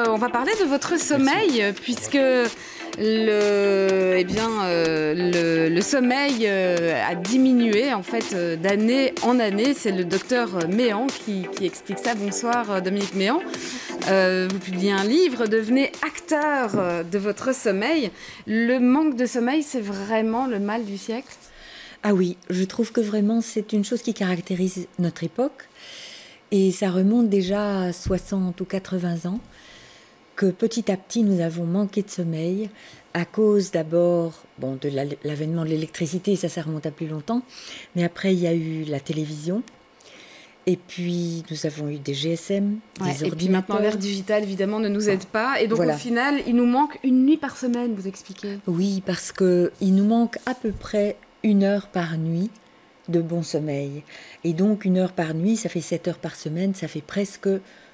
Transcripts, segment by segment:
On va parler de votre sommeil, puisque le sommeil a diminué en fait d'année en année. C'est le docteur Méan qui explique ça. Bonsoir Dominique Méan. Vous publiez un livre, devenez acteur de votre sommeil. Le manque de sommeil, c'est vraiment le mal du siècle? Ah oui, je trouve que vraiment c'est une chose qui caractérise notre époque. Et ça remonte déjà à 60 ou 80 ans, que petit à petit nous avons manqué de sommeil, à cause d'abord de l'avènement de l'électricité, ça remonte à plus longtemps, mais après il y a eu la télévision, et puis nous avons eu des GSM, des ordinateurs. Et puis maintenant l'ère digitale évidemment ne nous aide pas, et donc voilà. Au final il nous manque une nuit par semaine, vous expliquez? Oui, parce qu'il nous manque à peu près 1 heure par nuit de bon sommeil. Et donc 1 heure par nuit, ça fait 7 heures par semaine, ça fait presque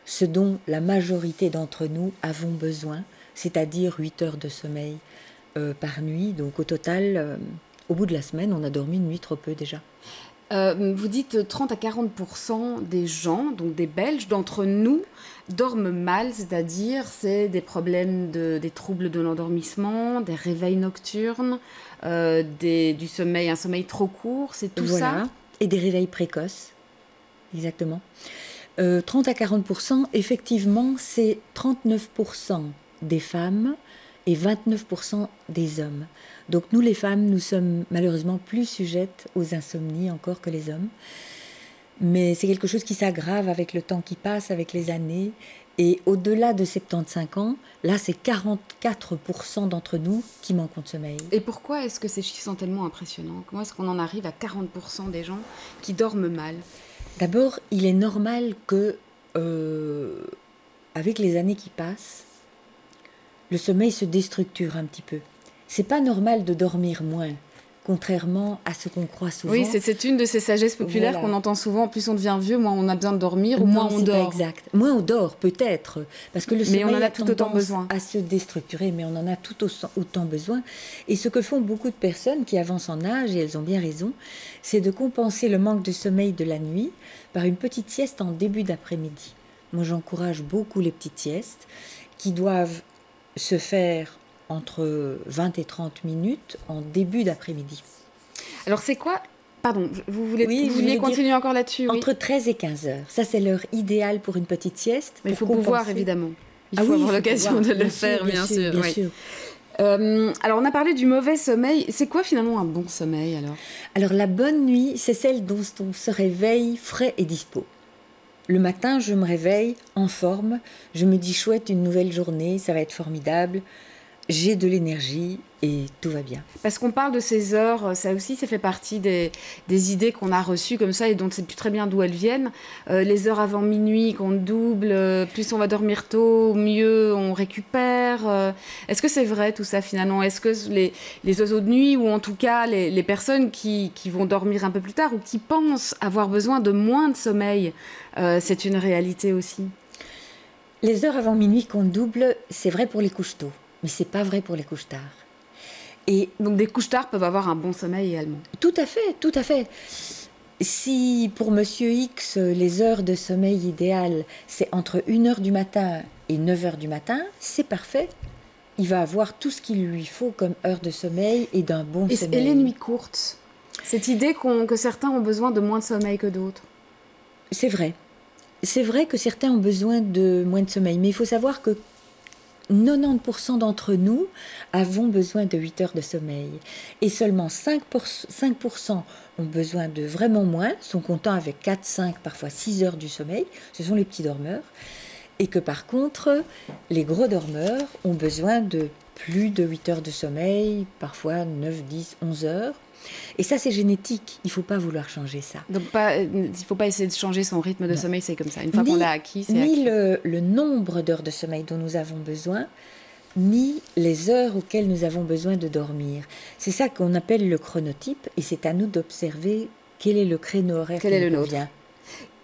ce dont la majorité d'entre nous avons besoin, c'est-à-dire 8 heures de sommeil par nuit. Donc au total, au bout de la semaine, on a dormi une nuit trop peu déjà. Vous dites 30 à 40% des gens, donc des Belges, d'entre nous, dorment mal, c'est-à-dire c'est des problèmes des troubles de l'endormissement, des réveils nocturnes, du sommeil, un sommeil trop court, c'est tout ça? Et des réveils précoces, exactement. 30 à 40%, effectivement, c'est 39% des femmes et 29% des hommes. Donc nous, les femmes, nous sommes malheureusement plus sujettes aux insomnies encore que les hommes. Mais c'est quelque chose qui s'aggrave avec le temps qui passe, avec les années. Et au-delà de 75 ans, là, c'est 44% d'entre nous qui manquent de sommeil. Et pourquoi est-ce que ces chiffres sont tellement impressionnants? Comment est-ce qu'on en arrive à 40% des gens qui dorment mal? D'abord, il est normal que, avec les années qui passent, le sommeil se déstructure un petit peu. C'est pas normal de dormir moins, contrairement à ce qu'on croit souvent. Oui, c'est une de ces sagesses populaires qu'on entend souvent. Plus on devient vieux, moins on a besoin de dormir, ou moins on dort. Pas exact. Moins on dort, peut-être, parce que le sommeil on en a tout autant besoin. À se déstructurer, mais on en a tout autant besoin. Et ce que font beaucoup de personnes qui avancent en âge, et elles ont bien raison, c'est de compenser le manque de sommeil de la nuit par une petite sieste en début d'après-midi. Moi, j'encourage beaucoup les petites siestes qui doivent se faire entre 20 et 30 minutes en début d'après-midi. Alors c'est quoi? Pardon, vous vouliez continuer encore là-dessus? Entre 13 et 15 heures. Ça, c'est l'heure idéale pour une petite sieste. Mais il faut pouvoir, évidemment. Il faut avoir l'occasion de le faire, bien sûr. Bien sûr. Alors, on a parlé du mauvais sommeil. C'est quoi finalement un bon sommeil alors? Alors, la bonne nuit, c'est celle dont on se réveille frais et dispo. Le matin, je me réveille en forme. Je me dis chouette, une nouvelle journée, ça va être formidable. J'ai de l'énergie et tout va bien. Parce qu'on parle de ces heures, ça aussi, ça fait partie des idées qu'on a reçues comme ça et dont on ne sait plus très bien d'où elles viennent. Les heures avant minuit qu'on double, plus on va dormir tôt, mieux on récupère. Est-ce que c'est vrai tout ça finalement? Est-ce que les oiseaux de nuit, ou en tout cas les personnes qui vont dormir un peu plus tard ou qui pensent avoir besoin de moins de sommeil, c'est une réalité aussi? Les heures avant minuit qu'on double, c'est vrai pour les couches tôt. Mais c'est pas vrai pour les couches tard. Et donc des couches tard peuvent avoir un bon sommeil également. Tout à fait, tout à fait. Si pour Monsieur X, les heures de sommeil idéales, c'est entre 1h du matin et 9h du matin, c'est parfait. Il va avoir tout ce qu'il lui faut comme heure de sommeil et d'un bon sommeil. Et les nuits courtes? Cette idée que certains ont besoin de moins de sommeil que d'autres? C'est vrai. C'est vrai que certains ont besoin de moins de sommeil. Mais il faut savoir que 90% d'entre nous avons besoin de 8 heures de sommeil. Et seulement 5% ont besoin de vraiment moins, sont contents avec 4, 5, parfois 6 heures du sommeil. Ce sont les petits dormeurs. Et que par contre, les gros dormeurs ont besoin de plus de 8 heures de sommeil, parfois 9, 10, 11 heures. Et ça, c'est génétique. Il ne faut pas vouloir changer ça. Donc, il ne faut pas essayer de changer son rythme de sommeil, c'est comme ça. Une fois qu'on l'a acquis, c'est acquis. Ni le nombre d'heures de sommeil dont nous avons besoin, ni les heures auxquelles nous avons besoin de dormir. C'est ça qu'on appelle le chronotype, et c'est à nous d'observer quel est le créneau horaire qui nous convient.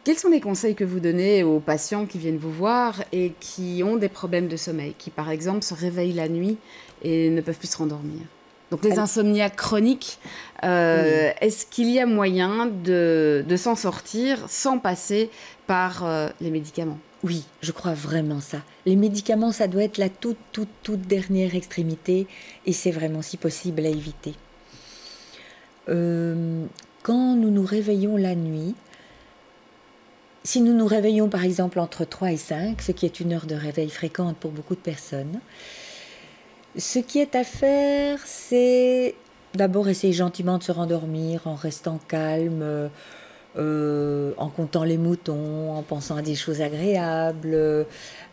Quels sont les conseils que vous donnez aux patients qui viennent vous voir et qui ont des problèmes de sommeil, qui par exemple se réveillent la nuit et ne peuvent plus se rendormir? Donc les insomniaques chroniques, oui. Est-ce qu'il y a moyen de s'en sortir sans passer par les médicaments? Oui, je crois vraiment ça. Les médicaments, ça doit être la toute dernière extrémité et c'est vraiment, si possible, à éviter. Quand nous nous réveillons la nuit, si nous nous réveillons par exemple entre 3 et 5, ce qui est une heure de réveil fréquente pour beaucoup de personnes, ce qui est à faire, c'est d'abord essayer gentiment de se rendormir en restant calme, en comptant les moutons, en pensant à des choses agréables,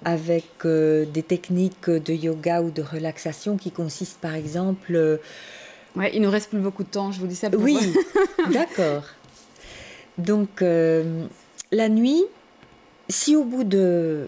avec des techniques de yoga ou de relaxation qui consistent par exemple... Ouais, il nous reste plus beaucoup de temps, je vous dis ça pour... Oui, d'accord. Donc, la nuit, si au bout de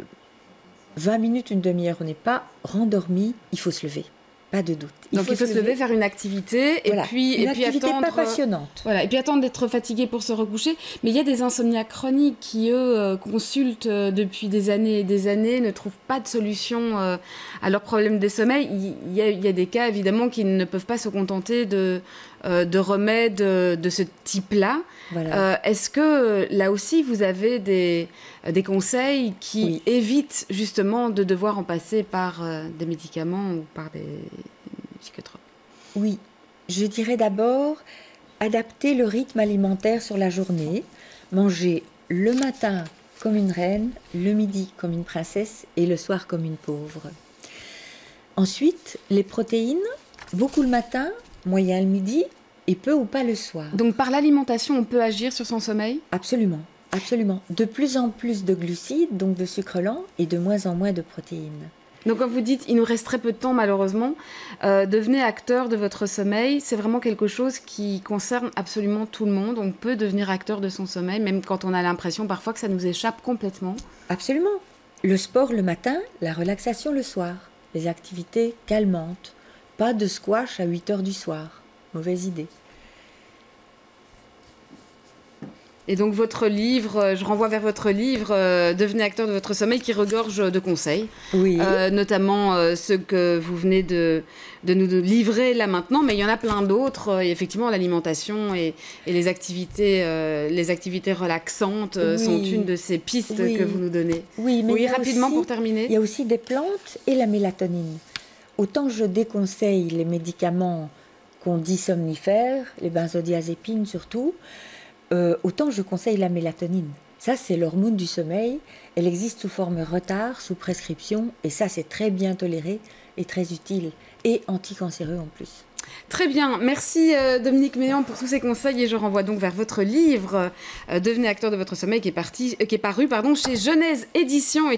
20 minutes, une demi-heure, on n'est pas rendormi, il faut se lever. Pas de doute. Donc il faut se lever, faire une activité voilà. et puis attendre, pas passionnante. Voilà, et puis attendre d'être fatigué pour se recoucher. Mais il y a des insomniaques chroniques qui, eux, consultent depuis des années et des années, ne trouvent pas de solution à leurs problèmes de sommeil. Il y a des cas, évidemment, qui ne peuvent pas se contenter de remèdes de ce type-là. Voilà. Est-ce que, là aussi, vous avez des conseils qui évitent justement de devoir en passer par des médicaments ou par des psychotropes? Oui, je dirais d'abord adapter le rythme alimentaire sur la journée, manger le matin comme une reine, le midi comme une princesse et le soir comme une pauvre. Ensuite, les protéines, beaucoup le matin, moyen le midi et peu ou pas le soir. Donc par l'alimentation, on peut agir sur son sommeil? Absolument, absolument. De plus en plus de glucides, donc de sucre lent, et de moins en moins de protéines. Donc quand vous dites il nous reste très peu de temps malheureusement, devenez acteur de votre sommeil, c'est vraiment quelque chose qui concerne absolument tout le monde. On peut devenir acteur de son sommeil, même quand on a l'impression parfois que ça nous échappe complètement. Absolument. Le sport le matin, la relaxation le soir, les activités calmantes. Pas de squash à 8h du soir. Mauvaise idée. Et donc votre livre, je renvoie vers votre livre Devenez acteur de votre sommeil, qui regorge de conseils, notamment ceux que vous venez de nous livrer là maintenant, mais il y en a plein d'autres. Et effectivement, l'alimentation et les activités relaxantes sont une de ces pistes que vous nous donnez. Oui, mais rapidement pour terminer. Il y a aussi des plantes et la mélatonine. Autant je déconseille les médicaments qu'on dit somnifères, les benzodiazépines surtout, autant je conseille la mélatonine. Ça, c'est l'hormone du sommeil. Elle existe sous forme retard, sous prescription, et ça, c'est très bien toléré et très utile, et anticancéreux en plus. Très bien, merci Dominique Méan pour tous ces conseils, et je renvoie donc vers votre livre Devenez acteur de votre sommeil qui est paru chez Genèse Éditions.